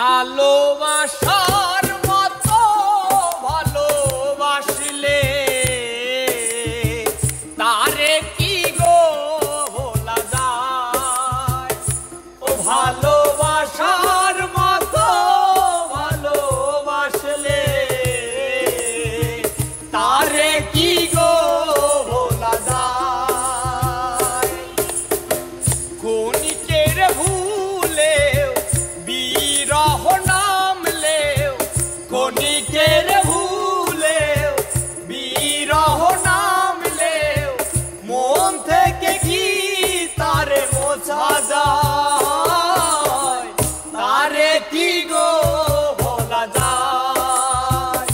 ভালোবাসার মতো ভালোবাসলে তারে কি গো ভোলা যায়। ও ভালোবাসার মতো ভালোবাসলে তারে কি গো ভোলা যায়। ক্ষণিকের ভুলেও বিরহ নামলেও, ক্ষণিকের ভুলেও বিরহ নামলেও মন থেকে কি তারে মোছা যায়। তারে কি গো ভোলা যায়।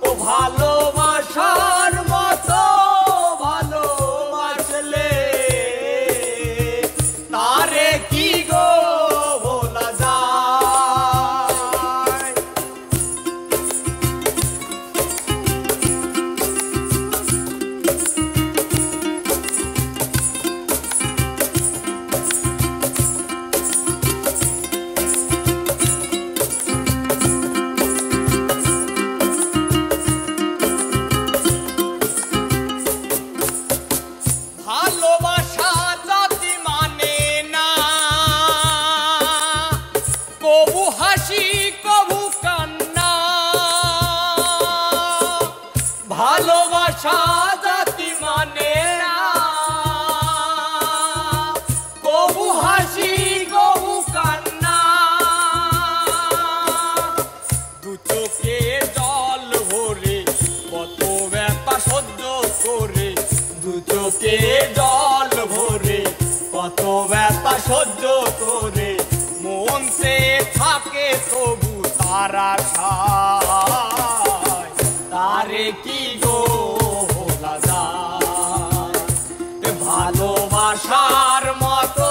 ও ভালোবাসার মতো ভালোবাসলে তারে কি গো ভোলা যায়। ভালোবাসা জাতি মানে না, কবু হাসি কবু কান্না। ভালোবাসা জাতি মানে না, কবু হাসি কবু কান্না। দু চোখে জল ভরে কত ব্যথা সহ্য করে, দু চোখে জল ভরে কত ব্যথা সহ্য করে মন সে থাকে তবু তারা আশায়। তারে কি গো ভোলা যায়। ভালোবাসার মতো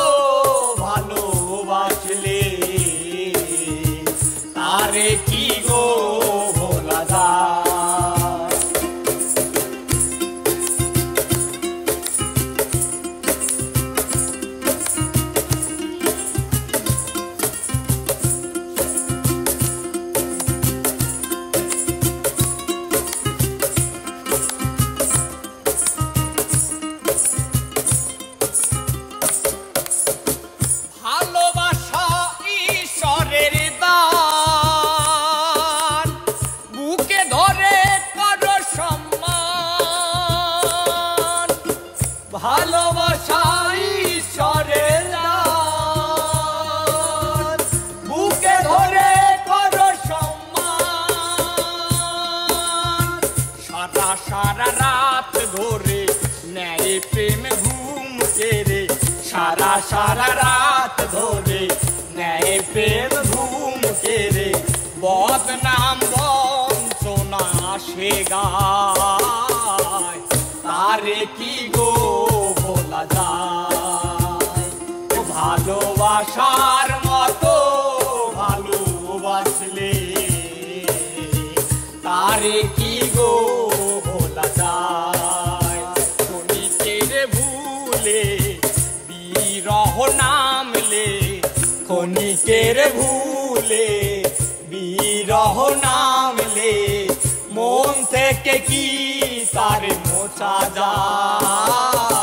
ভালোবাসলে তারে কি গো ভোলা যায়। ভালোবাসা ঈশ্বরের দান, বুকে ধরে করো সম্মান। ভালোবাসা ঈশ্বরের দান, বুকে ধরে করো সম্মান। সারা সারা রাত ধরে নেয় প্রেম ঘুম কেড়ে, সারা সারা রাত ধরে নেয় প্রেম ঘুম কেড়ে। বদনাম বঞ্চনা সে গায়। তারে কি গো ভোলা যায়। ভালোবাসার মতো ভালোবাসলে তারে কি গো ভোলা যায়। ক্ষণিকের ভুলে বিরহ নামলে, ক্ষণিকের ভুলে বিরহ নামলে মন থেকে কি তারে মোছা যায়।